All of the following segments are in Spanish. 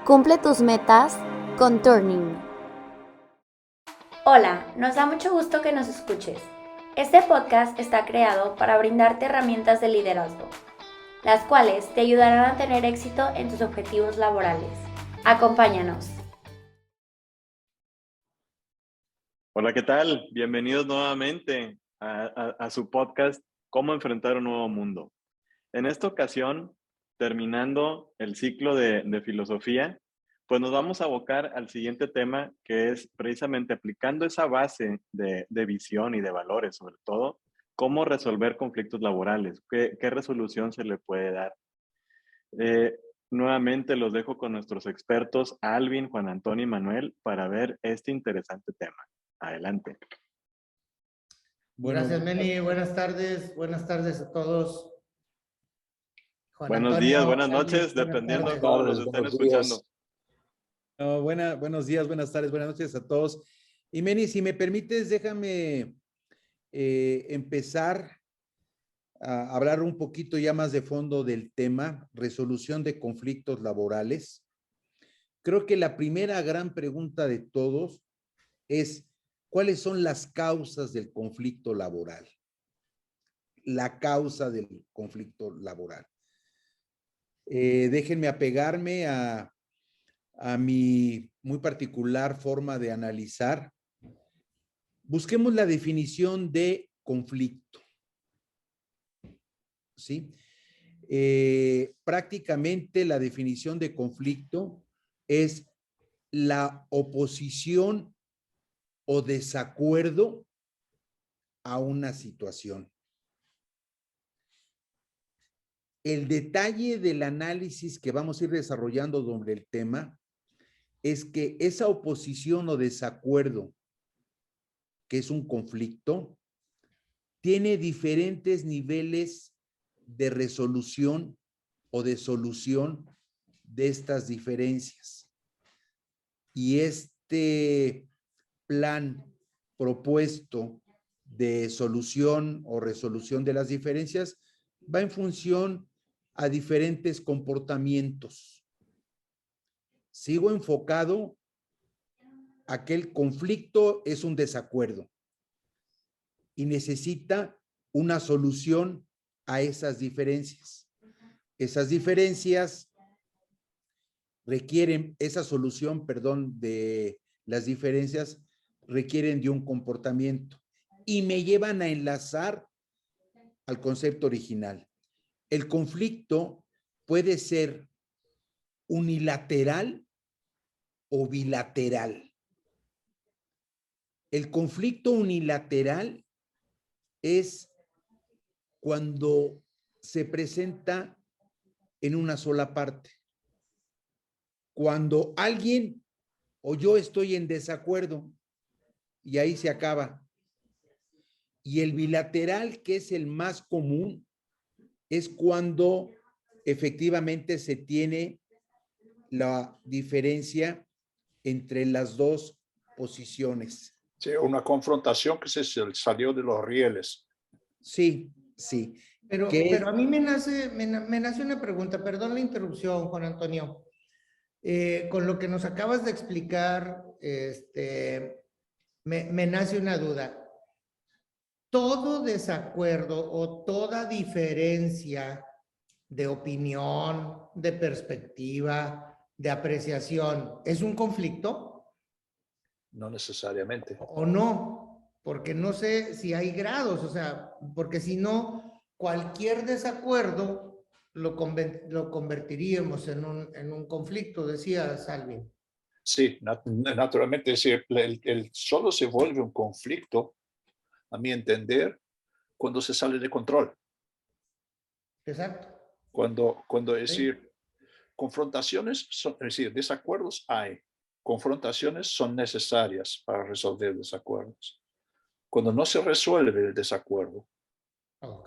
Cumple tus metas con Turning. Hola, nos da mucho gusto que nos escuches. Este podcast está creado para brindarte herramientas de liderazgo, las cuales te ayudarán a tener éxito en tus objetivos laborales. Acompáñanos. Hola, ¿qué tal? Bienvenidos nuevamente a su podcast Cómo enfrentar un nuevo mundo. En esta ocasión, terminando el ciclo de filosofía, pues nos vamos a abocar al siguiente tema, que es precisamente aplicando esa base de visión y de valores, sobre todo, cómo resolver conflictos laborales, qué resolución se le puede dar. Nuevamente los dejo con nuestros expertos Alvin, Juan Antonio y Manuel para ver este interesante tema. Adelante. Bueno, Gracias, Meni. Buenas tardes a todos. Juan Buenos Antonio, días, buenas Alvin, noches, buenas dependiendo tardes. cómo nos estén escuchando. buenos días, buenas tardes, buenas noches a todos. Y Meni, si me permites, déjame empezar a hablar un poquito ya más de fondo del tema, resolución de conflictos laborales. Creo que la primera gran pregunta de todos es, ¿cuáles son las causas del conflicto laboral? La causa del conflicto laboral. Déjenme apegarme a mi muy particular forma de analizar. Busquemos la definición de conflicto. ¿Sí? Prácticamente la definición de conflicto es la oposición o desacuerdo a una situación. El detalle del análisis que vamos a ir desarrollando sobre el tema es que esa oposición o desacuerdo, que es un conflicto, tiene diferentes niveles de resolución o de solución de estas diferencias. Y este plan propuesto de solución o resolución de las diferencias va en función a diferentes comportamientos. Sigo enfocado a que el conflicto es un desacuerdo y necesita una solución a esas diferencias. Esas diferencias requieren, esa solución, perdón, de las diferencias requieren de un comportamiento y me llevan a enlazar al concepto original. El conflicto puede ser unilateral o bilateral. El conflicto unilateral es cuando se presenta en una sola parte. Cuando alguien o yo estoy en desacuerdo y ahí se acaba. Y el bilateral, que es el más común, es cuando efectivamente se tiene la diferencia entre las dos posiciones. Sí, una confrontación que se salió de los rieles. Sí, sí. Pero a mí me nace una pregunta, perdón la interrupción, Juan Antonio. Con lo que nos acabas de explicar, me nace una duda. ¿Todo desacuerdo o toda diferencia de opinión, de perspectiva, de apreciación, es un conflicto? No necesariamente. ¿O no? Porque no sé si hay grados, o sea, porque si no, cualquier desacuerdo lo convertiríamos en un conflicto, decía Salvin. Sí, naturalmente, el solo se vuelve un conflicto, a mi entender, cuando se sale de control. Exacto. Cuando es Sí. decir, confrontaciones, es decir, desacuerdos hay. Confrontaciones son necesarias para resolver desacuerdos. Cuando no se resuelve el desacuerdo,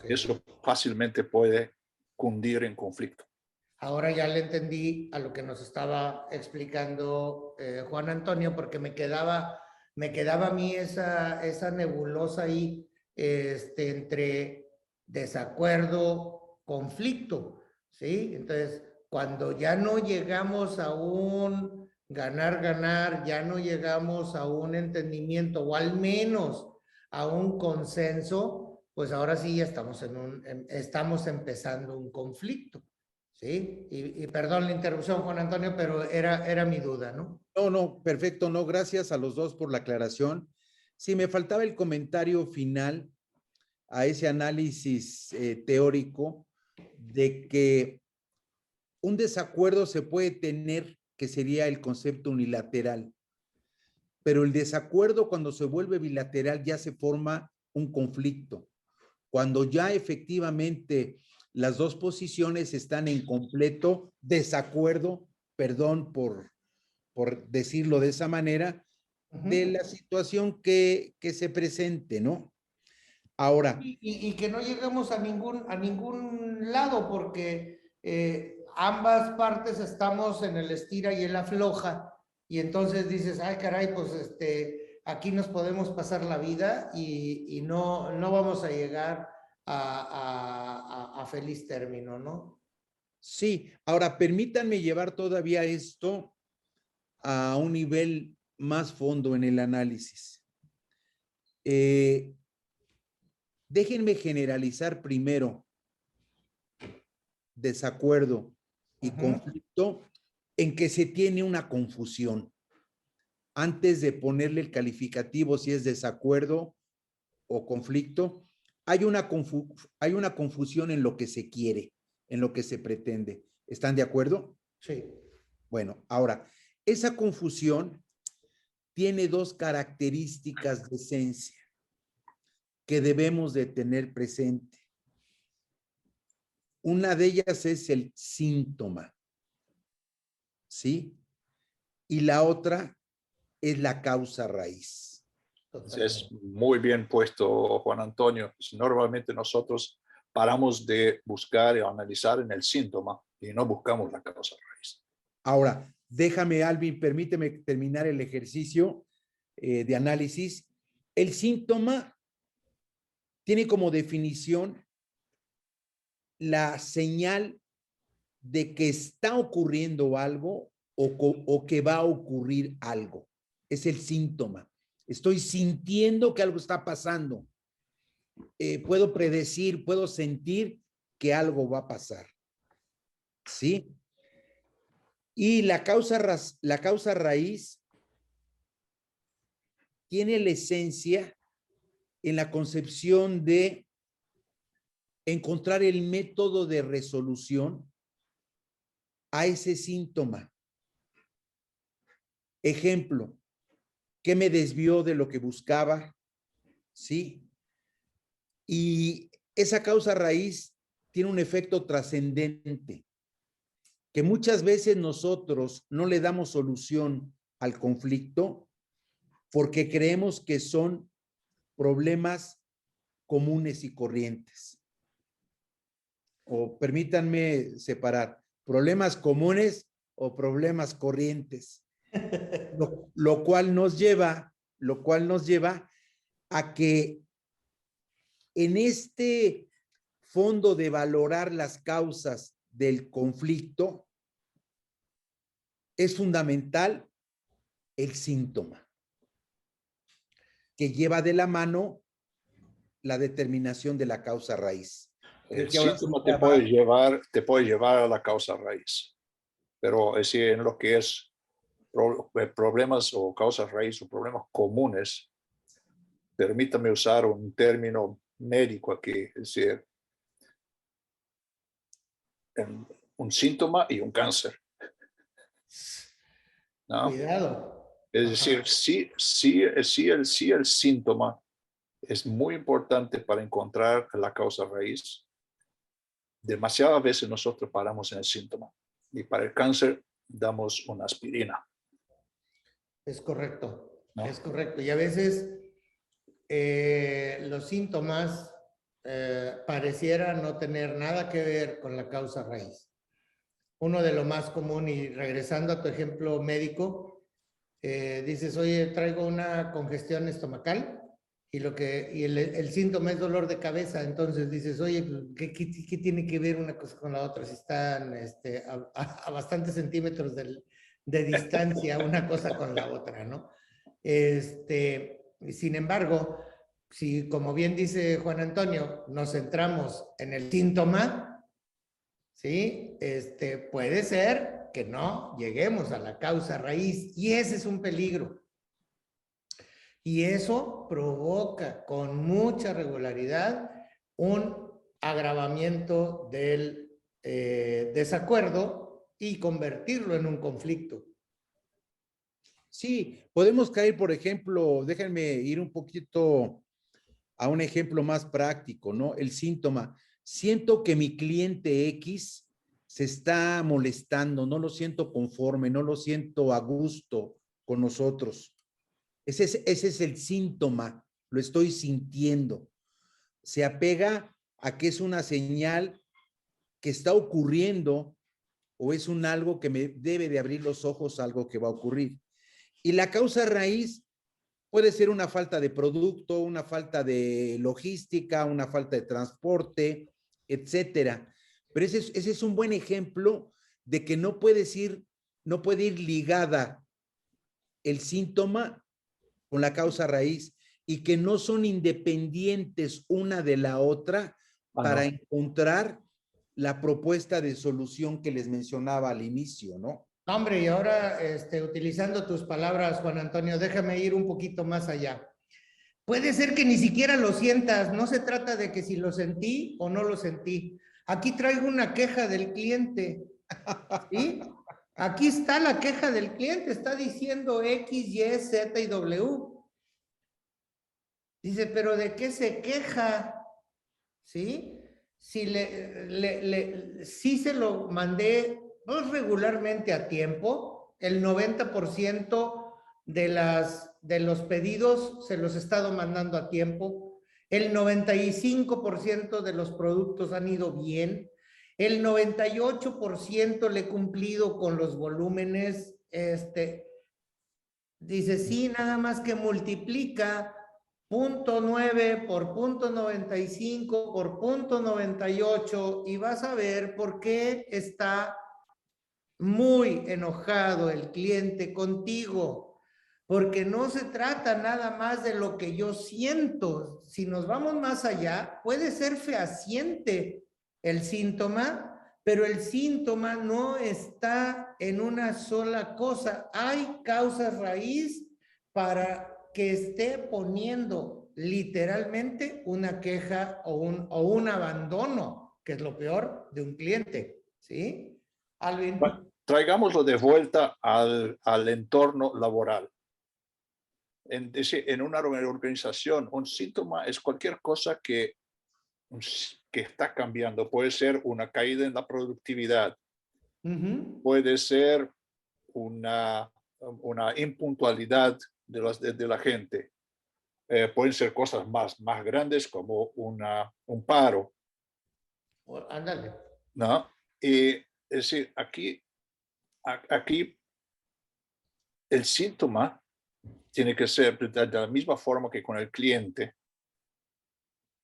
eso fácilmente puede cundir en conflicto. Ahora ya le entendí a lo que nos estaba explicando Juan Antonio, porque me quedaba a mí esa nebulosa ahí entre desacuerdo, conflicto, ¿sí? Entonces, cuando ya no llegamos a un ganar, ya no llegamos a un entendimiento o al menos a un consenso, pues ahora sí ya estamos empezando un conflicto, ¿sí? Y perdón la interrupción, Juan Antonio, pero era mi duda, ¿no? No, perfecto, no, gracias a los dos por la aclaración. Sí, me faltaba el comentario final a ese análisis teórico de que un desacuerdo se puede tener, que sería el concepto unilateral, pero el desacuerdo cuando se vuelve bilateral ya se forma un conflicto. Cuando ya efectivamente las dos posiciones están en completo desacuerdo, perdón por decirlo de esa manera, de la situación que se presente, ¿no? Ahora. Y que no lleguemos a ningún lado, porque ambas partes estamos en el estira y el afloja, y entonces dices, ay caray, pues aquí nos podemos pasar la vida y no vamos a llegar a feliz término, ¿no? Sí, ahora permítanme llevar todavía esto a un nivel más fondo en el análisis. Déjenme generalizar primero desacuerdo y conflicto en que se tiene una confusión. Antes de ponerle el calificativo si es desacuerdo o conflicto, hay una confusión en lo que se quiere, en lo que se pretende. ¿Están de acuerdo? Sí. Bueno, ahora, esa confusión tiene dos características de esencia que debemos de tener presente. Una de ellas es el síntoma, ¿sí? Y la otra es la causa raíz. Es muy bien puesto, Juan Antonio. Normalmente nosotros paramos de buscar y analizar en el síntoma y no buscamos la causa raíz. Ahora, déjame, Alvin, permíteme terminar el ejercicio de análisis. El síntoma tiene como definición la señal de que está ocurriendo algo o que va a ocurrir algo. Es el síntoma. Estoy sintiendo que algo está pasando. Puedo predecir, puedo sentir que algo va a pasar. ¿Sí? Y la causa raíz tiene la esencia en la concepción de encontrar el método de resolución a ese síntoma. Ejemplo, ¿qué me desvió de lo que buscaba? ¿Sí? Y esa causa raíz tiene un efecto trascendente, que muchas veces nosotros no le damos solución al conflicto porque creemos que son problemas comunes y corrientes. O permítanme separar, problemas comunes o problemas corrientes. Lo cual nos lleva a que en este fondo de valorar las causas del conflicto es fundamental el síntoma, que lleva de la mano la determinación de la causa raíz. El síntoma te puede llevar a la causa raíz, pero es decir, en lo que es problemas o causas raíz o problemas comunes, permítame usar un término médico aquí, es decir, un síntoma y un cáncer. ¿No? Cuidado. Es decir, sí, el síntoma es muy importante para encontrar la causa raíz. Demasiadas veces nosotros paramos en el síntoma y para el cáncer damos una aspirina. Es correcto, ¿No? es correcto. Y a veces los síntomas parecieran no tener nada que ver con la causa raíz. Uno de lo más común, y regresando a tu ejemplo médico, dices, oye, traigo una congestión estomacal y el síntoma es dolor de cabeza, entonces dices, oye, ¿qué tiene que ver una cosa con la otra? Si están a bastantes centímetros de distancia una cosa con la otra, ¿no? Sin embargo, si como bien dice Juan Antonio, nos centramos en el síntoma, ¿sí? Puede ser que no lleguemos a la causa raíz y ese es un peligro. Y eso provoca con mucha regularidad un agravamiento del desacuerdo y convertirlo en un conflicto. Sí, podemos caer, por ejemplo, déjenme ir un poquito a un ejemplo más práctico, ¿no? El síntoma. Siento que mi cliente X se está molestando, no lo siento conforme, no lo siento a gusto con nosotros. Ese es el síntoma, lo estoy sintiendo. Se apega a que es una señal que está ocurriendo o es un algo que me debe de abrir los ojos a algo que va a ocurrir. Y la causa raíz puede ser una falta de producto, una falta de logística, una falta de transporte, etcétera. Pero ese es un buen ejemplo de que no puede ir ligada el síntoma con la causa raíz y que no son independientes una de la otra para encontrar la propuesta de solución que les mencionaba al inicio, ¿no? Hombre, y ahora, utilizando tus palabras, Juan Antonio, déjame ir un poquito más allá. Puede ser que ni siquiera lo sientas, no se trata de que si lo sentí o no lo sentí. Aquí traigo una queja del cliente, ¿sí? Aquí está la queja del cliente, está diciendo X, Y, Z y W. Dice, pero ¿de qué se queja? ¿Sí? Si sí se lo mandé regularmente a tiempo, el 90% de los pedidos se los he estado mandando a tiempo, el 95% de los productos han ido bien, el 98% le he cumplido con los volúmenes, dice, sí, nada más que multiplica 0.9 por 0.95 por 0.98 y vas a ver por qué está muy enojado el cliente contigo, porque no se trata nada más de lo que yo siento. Si nos vamos más allá, puede ser fehaciente el síntoma, pero el síntoma no está en una sola cosa. Hay causas raíz para que esté poniendo literalmente una queja o un abandono, que es lo peor de un cliente, ¿sí? Alvin. Traigámoslo de vuelta al entorno laboral. En una organización, un síntoma es cualquier cosa que está cambiando. Puede ser una caída en la productividad, puede ser una impuntualidad de la gente, pueden ser cosas más grandes como un paro. Ándale. ¿No? Y es decir, aquí el síntoma tiene que ser de la misma forma que con el cliente.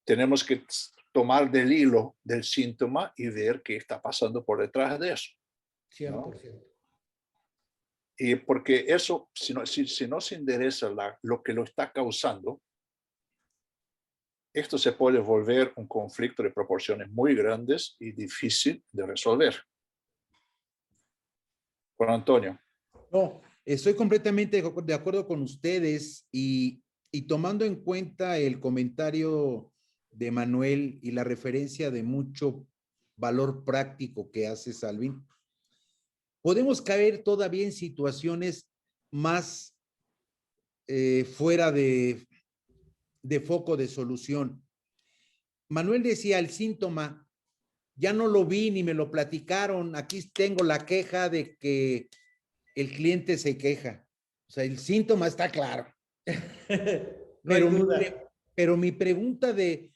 Tenemos que tomar del hilo del síntoma y ver qué está pasando por detrás de eso. 100%. ¿No? Y porque eso, si no se endereza lo que lo está causando, esto se puede volver un conflicto de proporciones muy grandes y difícil de resolver. Juan Antonio. No, estoy completamente de acuerdo con ustedes y tomando en cuenta el comentario de Manuel y la referencia de mucho valor práctico que hace Alvin, podemos caer todavía en situaciones más fuera de foco de solución. Manuel decía, el síntoma, ya no lo vi ni me lo platicaron, aquí tengo la queja de que el cliente se queja. O sea, el síntoma está claro. No hay duda. Pero mi pregunta de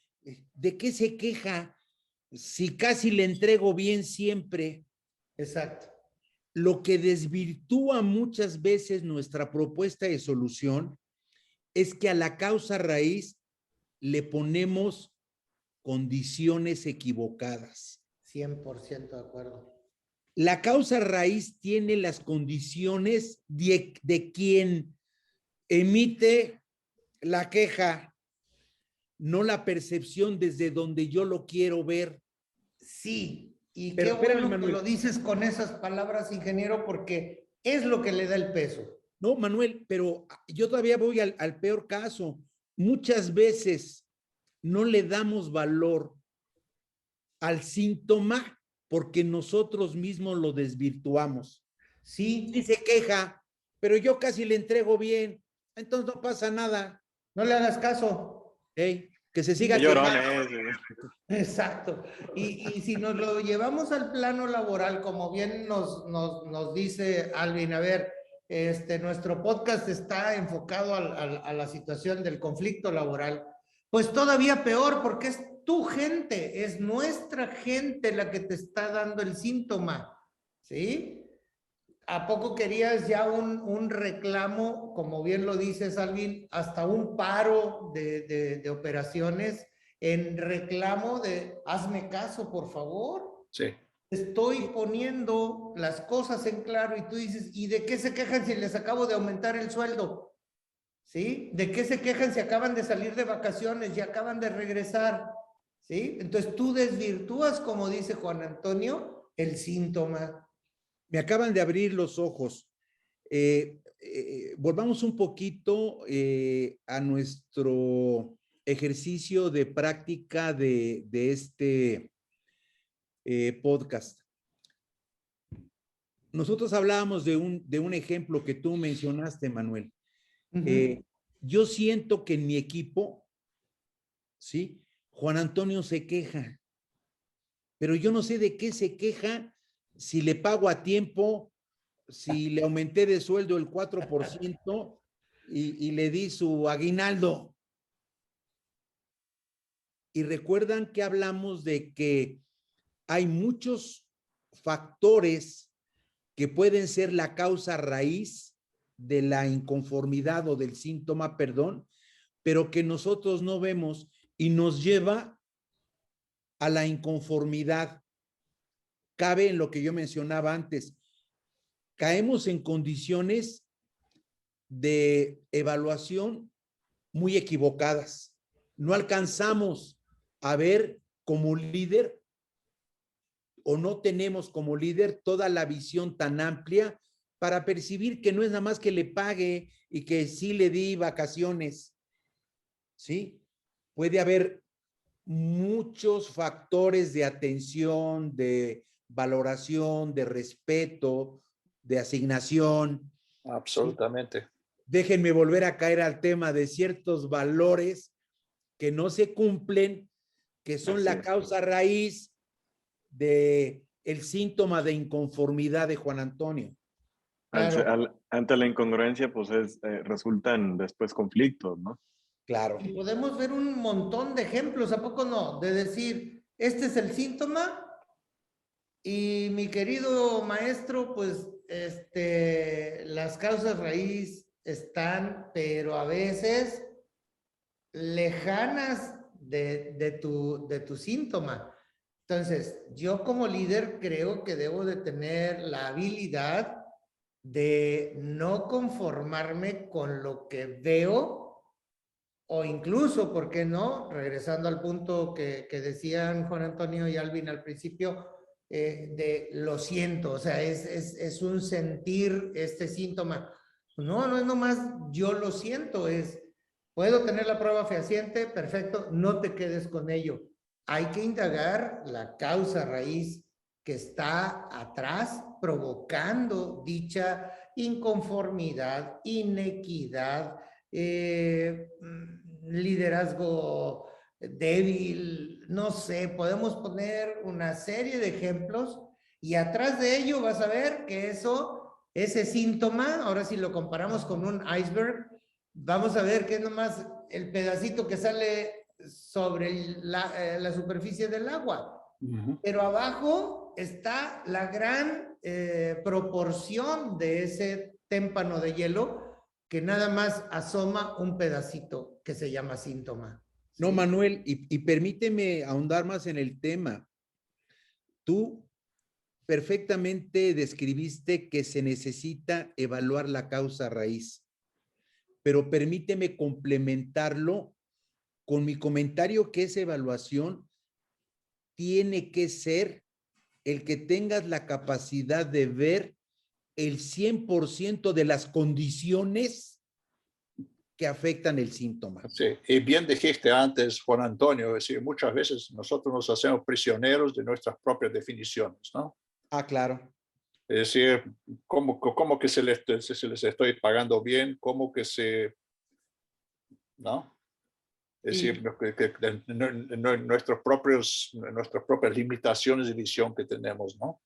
qué se queja si casi le entrego bien siempre. Exacto. Lo que desvirtúa muchas veces nuestra propuesta de solución es que a la causa raíz le ponemos condiciones equivocadas. 100% de acuerdo. La causa raíz tiene las condiciones de quien emite la queja, no la percepción desde donde yo lo quiero ver. Sí, y Pero qué bueno espérame, que Manuel. lo dices con esas palabras, ingeniero, porque es lo que le da el peso. No, Manuel, pero yo todavía voy al peor caso. Muchas veces no le damos valor al síntoma porque nosotros mismos lo desvirtuamos. Sí, Sí se queja, pero yo casi le entrego bien, entonces no pasa nada. no le hagas caso. Que se siga Qué quejando. llorones. Exacto. Y si nos lo llevamos al plano laboral, como bien nos dice Alvin, a ver, nuestro podcast está enfocado a la situación del conflicto laboral, pues todavía peor, porque es tu gente, es nuestra gente la que te está dando el síntoma, ¿sí? ¿A poco querías ya un reclamo, como bien lo dices, Alvin, hasta un paro de operaciones en reclamo de hazme caso, por favor? Sí. Estoy poniendo las cosas en claro y tú dices, ¿y de qué se quejan si les acabo de aumentar el sueldo? ¿Sí? ¿De qué se quejan si acaban de salir de vacaciones y acaban de regresar? ¿Sí? Entonces tú desvirtúas, como dice Juan Antonio, el síntoma. Me acaban de abrir los ojos. Volvamos un poquito a nuestro ejercicio de práctica de este podcast. Nosotros hablábamos de un ejemplo que tú mencionaste, Manuel. Yo siento que en mi equipo, ¿sí? Juan Antonio se queja, pero yo no sé de qué se queja, si le pago a tiempo, si le aumenté de sueldo el 4% y le di su aguinaldo. Y recuerdan que hablamos de que hay muchos factores que pueden ser la causa raíz de la inconformidad o del síntoma, perdón, pero que nosotros no vemos y nos lleva a la inconformidad. Cabe en lo que yo mencionaba antes. Caemos en condiciones de evaluación muy equivocadas. No alcanzamos a ver como líder o no tenemos como líder toda la visión tan amplia para percibir que no es nada más que le pague y que sí le di vacaciones. ¿Sí? Puede haber muchos factores de atención, de valoración, de respeto, de asignación. Absolutamente. Déjenme volver a caer al tema de ciertos valores que no se cumplen, que son la causa raíz de el síntoma de inconformidad de Juan Antonio. Claro. Ante la incongruencia, pues resultan después conflictos, ¿no? Claro. Y podemos ver un montón de ejemplos, ¿a poco no? De decir, este es el síntoma y mi querido maestro, pues, las causas raíz están, pero a veces lejanas de tu síntoma. Entonces, yo como líder creo que debo de tener la habilidad de no conformarme con lo que veo o incluso, ¿por qué no? Regresando al punto que decían Juan Antonio y Alvin al principio, de lo siento, o sea, es un sentir este síntoma. No es nomás yo lo siento, puedo tener la prueba fehaciente, perfecto, no te quedes con ello. Hay que indagar la causa raíz que está atrás provocando dicha inconformidad, inequidad, liderazgo débil, no sé, podemos poner una serie de ejemplos y atrás de ello vas a ver que ese síntoma, ahora si lo comparamos con un iceberg, vamos a ver que es nomás el pedacito que sale sobre la superficie del agua. Pero abajo está la gran proporción de ese témpano de hielo que nada más asoma un pedacito que se llama síntoma. No, ¿sí? Manuel, y permíteme ahondar más en el tema. Tú perfectamente describiste que se necesita evaluar la causa raíz, pero permíteme complementarlo con mi comentario que esa evaluación tiene que ser el que tengas la capacidad de ver el 100% de las condiciones que afectan el síntoma. Sí, y bien dijiste antes, Juan Antonio, es decir, muchas veces nosotros nos hacemos prisioneros de nuestras propias definiciones, ¿no? Ah, claro. Es decir, ¿cómo que se les estoy pagando bien? ¿Cómo que no? Es Y, decir, nuestras propias limitaciones de visión que tenemos, ¿no?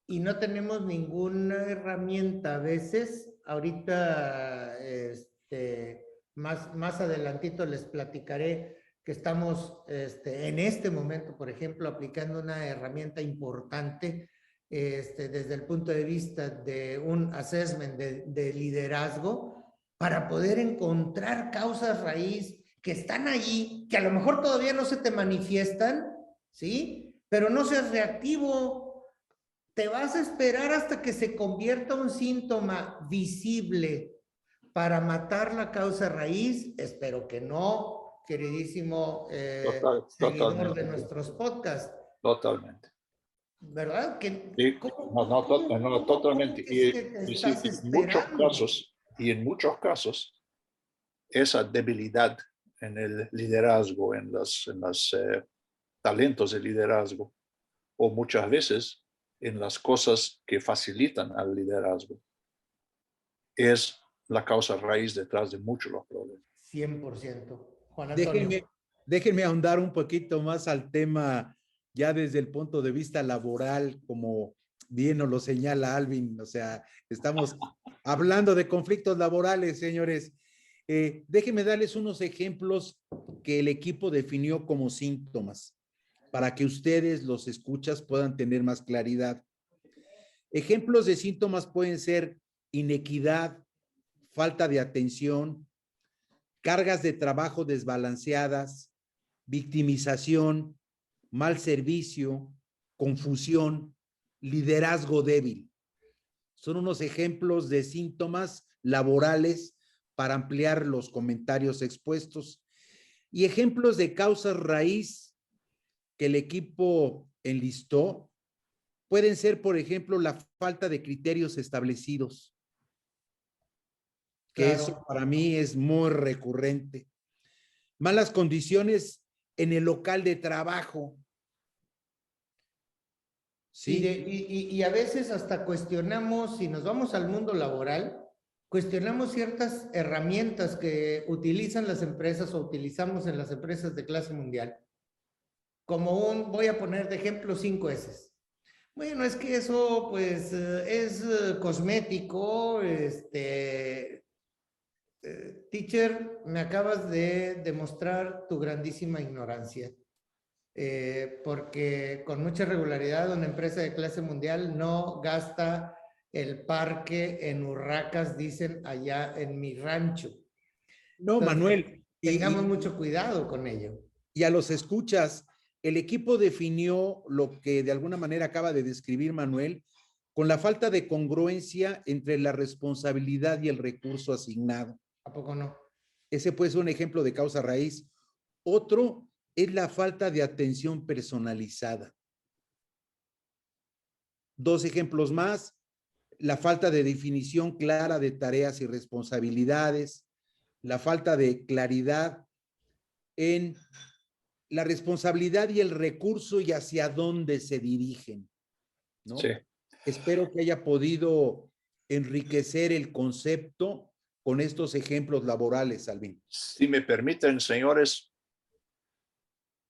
y no tenemos ninguna herramienta a veces. Ahorita, más adelantito les platicaré que estamos en este momento, por ejemplo, aplicando una herramienta importante desde el punto de vista de un assessment de liderazgo para poder encontrar causas raíz que están allí, que a lo mejor todavía no se te manifiestan, ¿sí? Pero no seas reactivo. Te vas a esperar hasta que se convierta un síntoma visible para matar la causa raíz. Espero que no, queridísimo seguidor Totalmente. de nuestros podcasts. Totalmente. ¿Verdad? Sí, no, totalmente. Es que te Y sí, estás esperando? en muchos casos, esa debilidad en el liderazgo, en los talentos de liderazgo, o muchas veces en las cosas que facilitan al liderazgo, es la causa raíz detrás de muchos de los problemas. 100%. Juan Antonio. Déjenme ahondar un poquito más al tema ya desde el punto de vista laboral, como bien nos lo señala Alvin. O sea, estamos hablando de conflictos laborales, señores. Déjenme darles unos ejemplos que el equipo definió como síntomas para que ustedes, los escuchas, puedan tener más claridad. Ejemplos de síntomas pueden ser inequidad, falta de atención, cargas de trabajo desbalanceadas, victimización, mal servicio, confusión, liderazgo débil. Son unos ejemplos de síntomas laborales para ampliar los comentarios expuestos y ejemplos de causas raíz que el equipo enlistó. Pueden ser, por ejemplo, la falta de criterios establecidos, que Claro. eso para mí es muy recurrente. Malas condiciones en el local de trabajo. ¿Sí? Y a veces hasta cuestionamos, si nos vamos al mundo laboral, cuestionamos ciertas herramientas que utilizan las empresas o utilizamos en las empresas de clase mundial. Como voy a poner de ejemplo 5S. Bueno, es que eso pues es cosmético, teacher, me acabas de demostrar tu grandísima ignorancia. Porque con mucha regularidad una empresa de clase mundial no gasta el parque en urracas, dicen allá en mi rancho. No, Entonces, Manuel. tengamos mucho cuidado con ello. Y a los escuchas, el equipo definió lo que de alguna manera acaba de describir Manuel, con la falta de congruencia entre la responsabilidad y el recurso asignado. ¿A poco no? Ese puede ser un ejemplo de causa raíz. Otro es la falta de atención personalizada. Dos ejemplos más: la falta de definición clara de tareas y responsabilidades, la falta de claridad en la responsabilidad y el recurso y hacia dónde se dirigen, ¿no? Sí. Espero que haya podido enriquecer el concepto con estos ejemplos laborales, Alvin. Si me permiten, señores,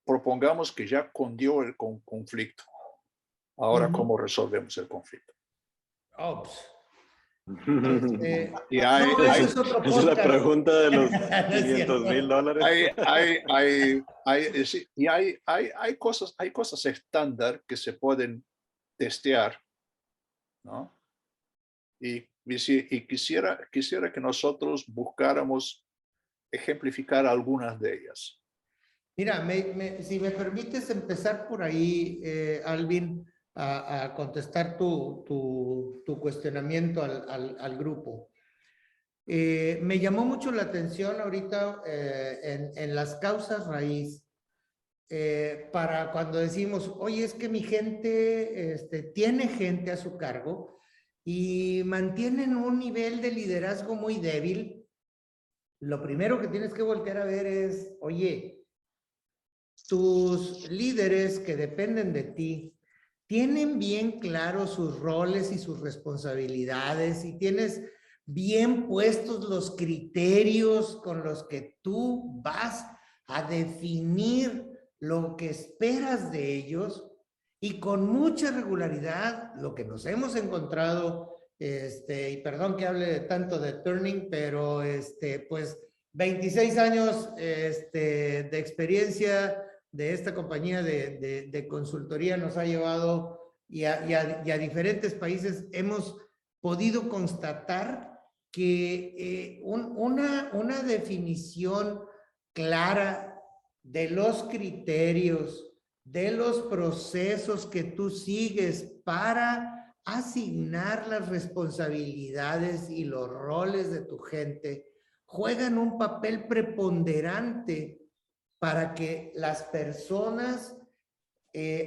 propongamos que ya cundió el conflicto. Ahora, ¿cómo resolvemos el conflicto? Oh, pues. Y hay, no, ese es otro Esa es la podcast. pregunta de los No es cierto. $500,000. hay cosas estándar que se pueden testear, ¿no? Y quisiera que nosotros buscáramos ejemplificar algunas de ellas. Mira, si me permites empezar por ahí, Alvin, a contestar tu cuestionamiento al grupo. Me llamó mucho la atención ahorita en las causas raíz, para cuando decimos, oye, es que mi gente tiene gente a su cargo y mantienen un nivel de liderazgo muy débil. Lo primero que tienes que voltear a ver es, oye, tus líderes que dependen de ti, ¿tienen bien claros sus roles y sus responsabilidades? ¿Y tienes bien puestos los criterios con los que tú vas a definir lo que esperas de ellos? Y con mucha regularidad, lo que nos hemos encontrado, y perdón que hable tanto de Turning, pero pues 26 años de experiencia de esta compañía de consultoría nos ha llevado y a diferentes países hemos podido constatar que una definición clara de los criterios, de los procesos que tú sigues para asignar las responsabilidades y los roles de tu gente, juegan un papel preponderante para que las personas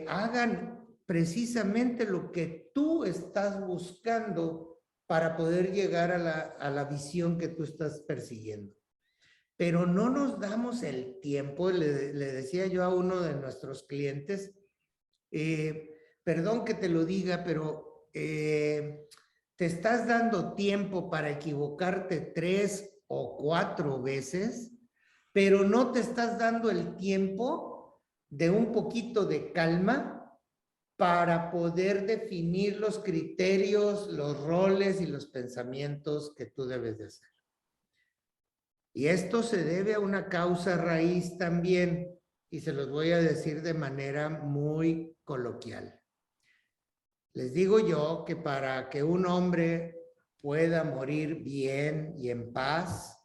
hagan precisamente lo que tú estás buscando para poder llegar a la visión que tú estás persiguiendo. Pero no nos damos el tiempo, le decía yo a uno de nuestros clientes, perdón que te lo diga, pero te estás dando tiempo para equivocarte 3 o 4 veces, pero no te estás dando el tiempo de un poquito de calma para poder definir los criterios, los roles y los pensamientos que tú debes de hacer. Y esto se debe a una causa raíz también, y se los voy a decir de manera muy coloquial. Les digo yo que para que un hombre pueda morir bien y en paz,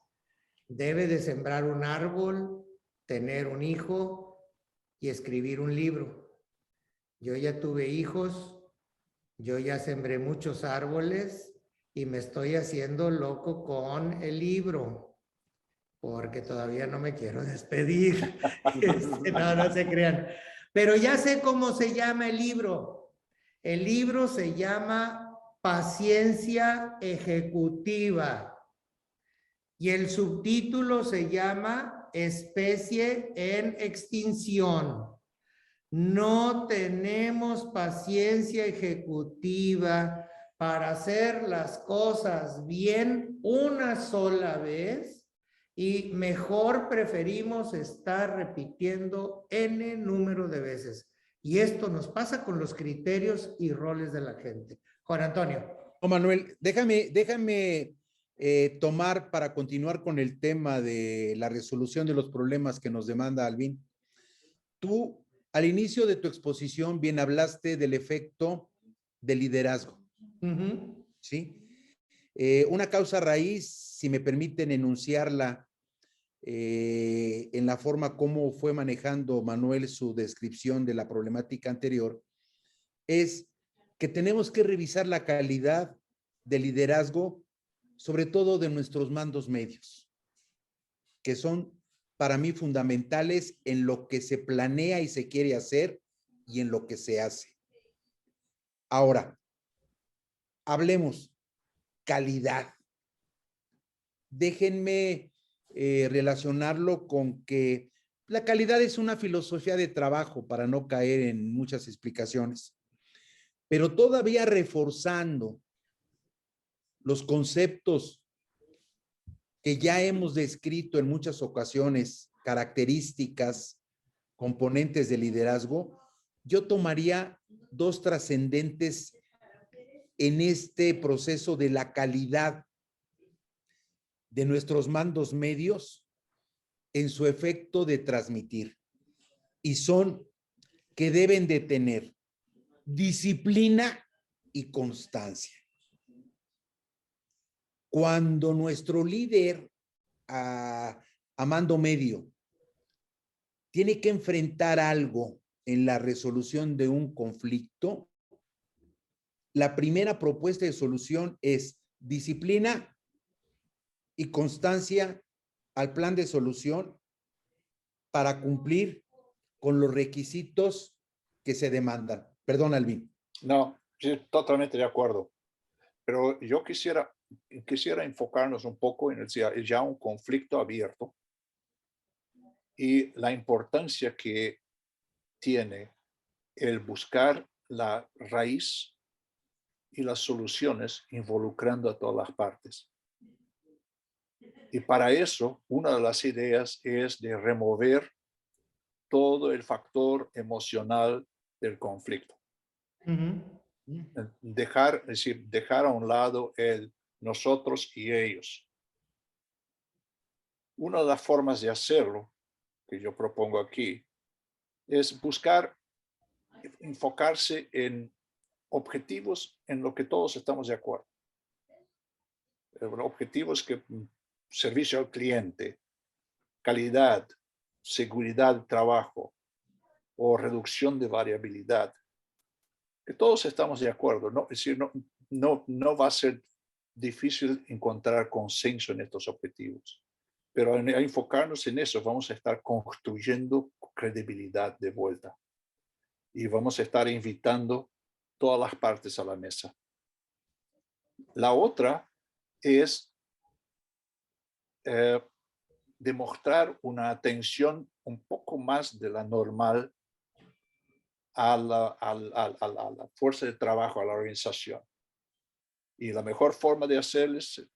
debe de sembrar un árbol, tener un hijo y escribir un libro. Yo ya tuve hijos, yo ya sembré muchos árboles y me estoy haciendo loco con el libro, porque todavía no me quiero despedir. No se crean. Pero ya sé cómo se llama el libro. El libro se llama Paciencia Ejecutiva. Y el subtítulo se llama Especie en Extinción. No tenemos paciencia ejecutiva para hacer las cosas bien una sola vez y mejor preferimos estar repitiendo n número de veces. Y esto nos pasa con los criterios y roles de la gente. Juan Antonio. Manuel, déjame tomar para continuar con el tema de la resolución de los problemas que nos demanda Alvin. Tú, al inicio de tu exposición, bien hablaste del efecto de liderazgo. ¿Sí? Una causa raíz, si me permiten enunciarla en la forma como fue manejando Manuel su descripción de la problemática anterior, es que tenemos que revisar la calidad de liderazgo, sobre todo de nuestros mandos medios, que son para mí fundamentales en lo que se planea y se quiere hacer y en lo que se hace. Ahora, hablemos calidad. Déjenme relacionarlo con que la calidad es una filosofía de trabajo para no caer en muchas explicaciones, pero todavía reforzando los conceptos que ya hemos descrito en muchas ocasiones, características, componentes de liderazgo, yo tomaría 2 trascendentes en este proceso de la calidad de nuestros mandos medios en su efecto de transmitir. Y son que deben de tener disciplina y constancia. Cuando nuestro líder Amando Medio, tiene que enfrentar algo en la resolución de un conflicto, la primera propuesta de solución es disciplina y constancia al plan de solución para cumplir con los requisitos que se demandan. Perdón, Alvin. No, sí, totalmente de acuerdo. Pero yo quisiera enfocarnos un poco en ya un conflicto abierto y la importancia que tiene el buscar la raíz y las soluciones involucrando a todas las partes. Y para eso, una de las ideas es de remover todo el factor emocional del conflicto. Es decir, dejar a un lado el nosotros y ellos. Una de las formas de hacerlo que yo propongo aquí es buscar enfocarse en objetivos en lo que todos estamos de acuerdo. Objetivos que servicio al cliente, calidad, seguridad de trabajo o reducción de variabilidad. Que todos estamos de acuerdo, ¿no? Es decir, no va a ser difícil encontrar consenso en estos objetivos. Pero al enfocarnos en eso, vamos a estar construyendo credibilidad de vuelta. Y vamos a estar invitando todas las partes a la mesa. La otra es demostrar una atención un poco más de la normal a la fuerza de trabajo, a la organización. Y la mejor forma de hacerlo es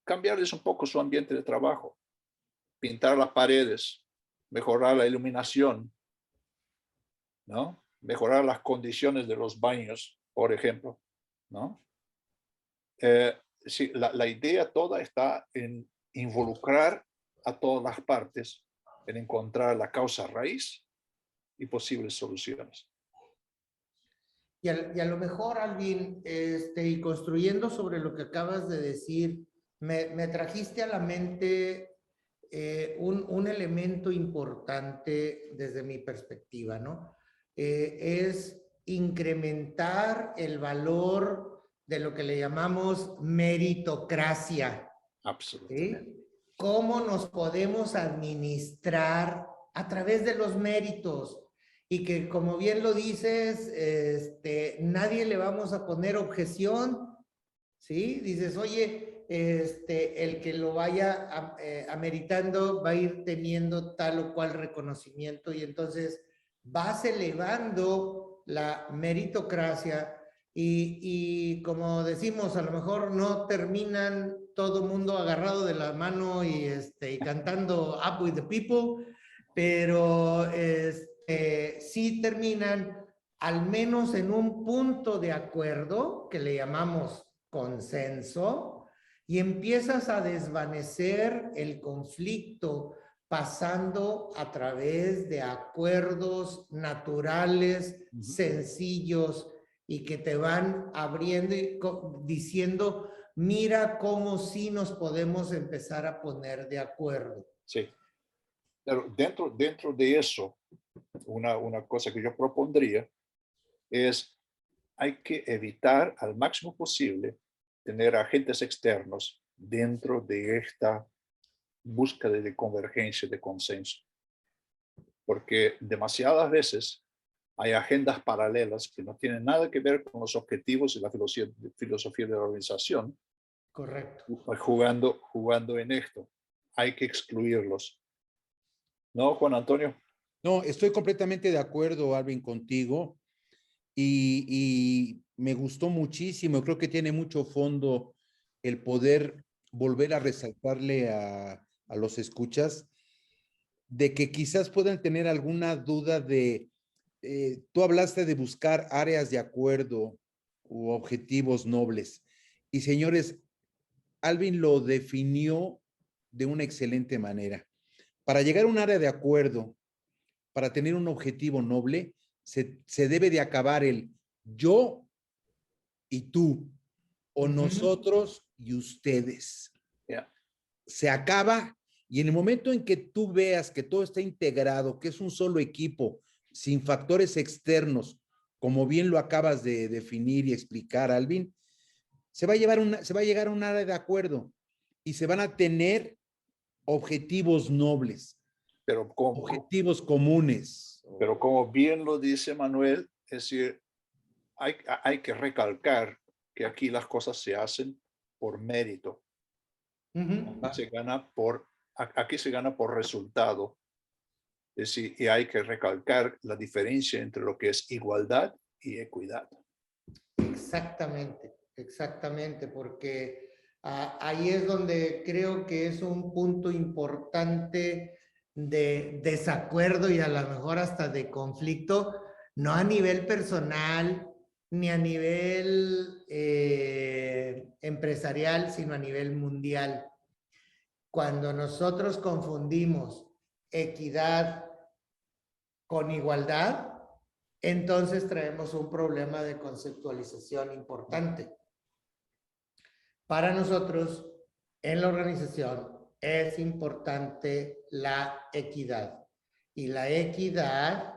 cambiarles un poco su ambiente de trabajo, pintar las paredes, mejorar la iluminación, ¿no? Mejorar las condiciones de los baños, por ejemplo, ¿no? Sí, la idea toda está en involucrar a todas las partes, en encontrar la causa raíz y posibles soluciones. Y a lo mejor, Alvin, y construyendo sobre lo que acabas de decir, me trajiste a la mente un elemento importante desde mi perspectiva, ¿no? Es incrementar el valor de lo que le llamamos meritocracia. Absolutamente. ¿Sí? ¿Cómo nos podemos administrar a través de los méritos? Y que, como bien lo dices, nadie le vamos a poner objeción, ¿sí? Dices, oye, el que lo vaya ameritando va a ir teniendo tal o cual reconocimiento y entonces vas elevando la meritocracia y como decimos, a lo mejor no terminan todo mundo agarrado de la mano y cantando Up with the People, pero sí terminan al menos en un punto de acuerdo que le llamamos consenso y empiezas a desvanecer el conflicto pasando a través de acuerdos naturales, sencillos y que te van abriendo y diciendo, mira cómo sí nos podemos empezar a poner de acuerdo. Sí. Pero dentro de eso, una cosa que yo propondría es hay que evitar al máximo posible tener agentes externos dentro de esta búsqueda de convergencia, de consenso. Porque demasiadas veces hay agendas paralelas que no tienen nada que ver con los objetivos y la filosofía de la organización. Correcto. Jugando en esto. Hay que excluirlos. ¿No, Juan Antonio? No, estoy completamente de acuerdo, Alvin, contigo. Y me gustó muchísimo. Creo que tiene mucho fondo el poder volver a resaltarle a los escuchas de que quizás puedan tener alguna duda de, tú hablaste de buscar áreas de acuerdo u objetivos nobles. Y señores, Alvin lo definió de una excelente manera. Para llegar a un área de acuerdo, para tener un objetivo noble, se debe de acabar el yo y tú, o nosotros y ustedes. Yeah. Se acaba Y en el momento en que tú veas que todo está integrado, que es un solo equipo, sin factores externos, como bien lo acabas de definir y explicar, Alvin, se va a llegar a un área de acuerdo y se van a tener objetivos nobles, Pero como, objetivos comunes. pero como bien lo dice Manuel, es decir, hay que recalcar que aquí las cosas se hacen por mérito. Se gana aquí se gana por resultado. Es decir, y hay que recalcar la diferencia entre lo que es igualdad y equidad. Exactamente, exactamente, porque ahí es donde creo que es un punto importante de desacuerdo y a lo mejor hasta de conflicto, no a nivel personal ni a nivel empresarial, sino a nivel mundial. Cuando nosotros confundimos equidad con igualdad, entonces traemos un problema de conceptualización importante. Para nosotros, en la organización, es importante la equidad. Y la equidad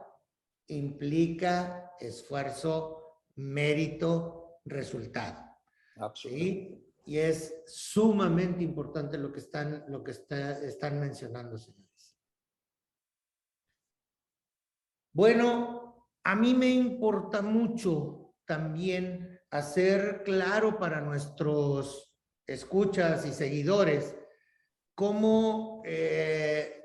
implica esfuerzo, mérito, resultado. Absolutamente. ¿Sí? Y es sumamente importante lo que están mencionando, señores. Bueno, a mí me importa mucho también hacer claro para nuestros escuchas y seguidores cómo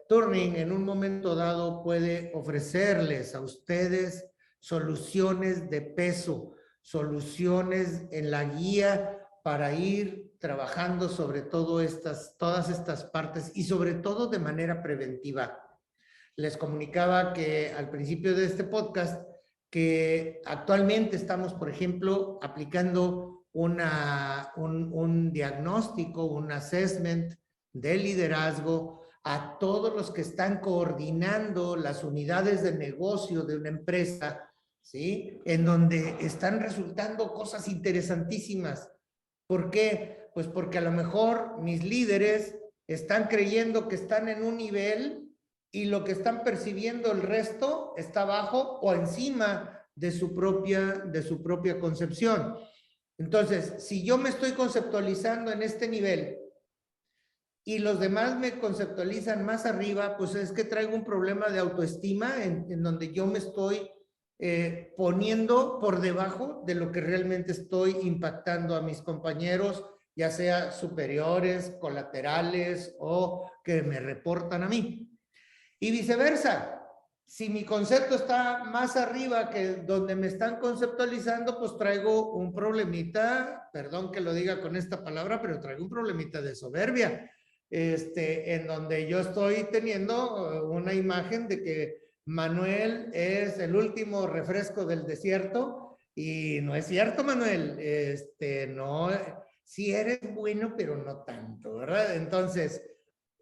Turning en un momento dado puede ofrecerles a ustedes soluciones de peso, soluciones en la guía para ir trabajando sobre todas estas partes y sobre todo de manera preventiva. Les comunicaba que al principio de este podcast que actualmente estamos, por ejemplo, aplicando un diagnóstico, un assessment de liderazgo a todos los que están coordinando las unidades de negocio de una empresa, ¿sí? En donde están resultando cosas interesantísimas. ¿Por qué? Pues porque a lo mejor mis líderes están creyendo que están en un nivel y lo que están percibiendo el resto está abajo o encima de su propia concepción. Entonces, si yo me estoy conceptualizando en este nivel y los demás me conceptualizan más arriba, pues es que traigo un problema de autoestima en donde yo me estoy poniendo por debajo de lo que realmente estoy impactando a mis compañeros, ya sea superiores, colaterales o que me reportan a mí. Y viceversa, si mi concepto está más arriba que donde me están conceptualizando, pues traigo un problemita, perdón que lo diga con esta palabra, pero traigo un problemita de soberbia, en donde yo estoy teniendo una imagen de que Manuel es el último refresco del desierto y no es cierto, Manuel, no, sí eres bueno, pero no tanto, ¿verdad? Entonces,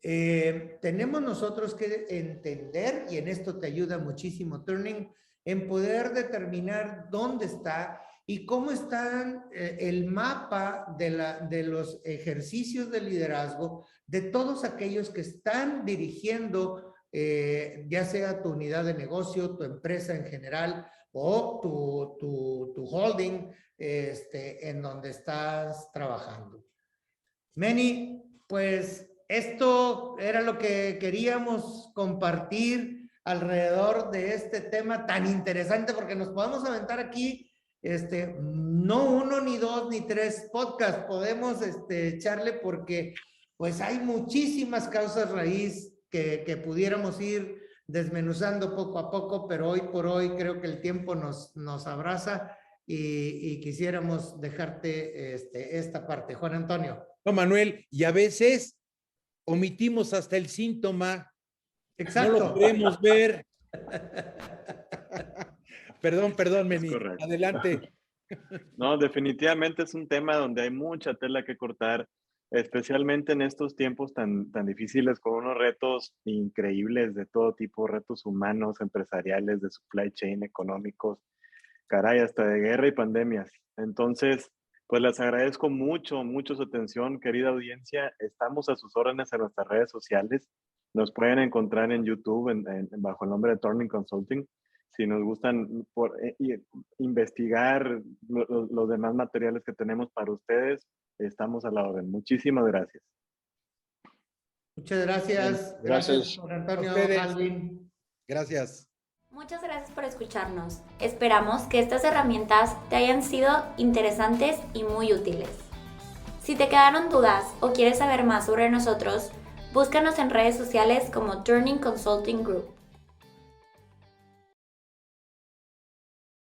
tenemos nosotros que entender, y en esto te ayuda muchísimo Turning, en poder determinar dónde está y cómo están el mapa de los ejercicios de liderazgo de todos aquellos que están dirigiendo, ya sea tu unidad de negocio, tu empresa en general o tu holding en donde estás trabajando. Manny, pues esto era lo que queríamos compartir alrededor de este tema tan interesante, porque nos podemos aventar aquí, no uno, ni dos, ni tres podcasts, podemos echarle porque pues hay muchísimas causas raíz que pudiéramos ir desmenuzando poco a poco, pero hoy por hoy creo que el tiempo nos abraza y quisiéramos dejarte esta parte. Juan Antonio. No, Manuel, y a veces omitimos hasta el síntoma. Exacto. No lo queremos ver. Perdón, Meni. Adelante. No, definitivamente es un tema donde hay mucha tela que cortar, especialmente en estos tiempos tan difíciles, con unos retos increíbles de todo tipo, retos humanos, empresariales, de supply chain, económicos, caray, hasta de guerra y pandemias. Entonces, Pues les agradezco mucho, mucho su atención, querida audiencia. Estamos a sus órdenes en nuestras redes sociales. Nos pueden encontrar en YouTube bajo el nombre de Turning Consulting. Si nos gustan investigar los demás materiales que tenemos para ustedes, estamos a la orden. Muchísimas gracias. Muchas gracias. Bien, gracias. Por Antonio, A ustedes. Alvin. Gracias. Muchas gracias por escucharnos. Esperamos que estas herramientas te hayan sido interesantes y muy útiles. Si te quedaron dudas o quieres saber más sobre nosotros, búscanos en redes sociales como Turning Consulting Group.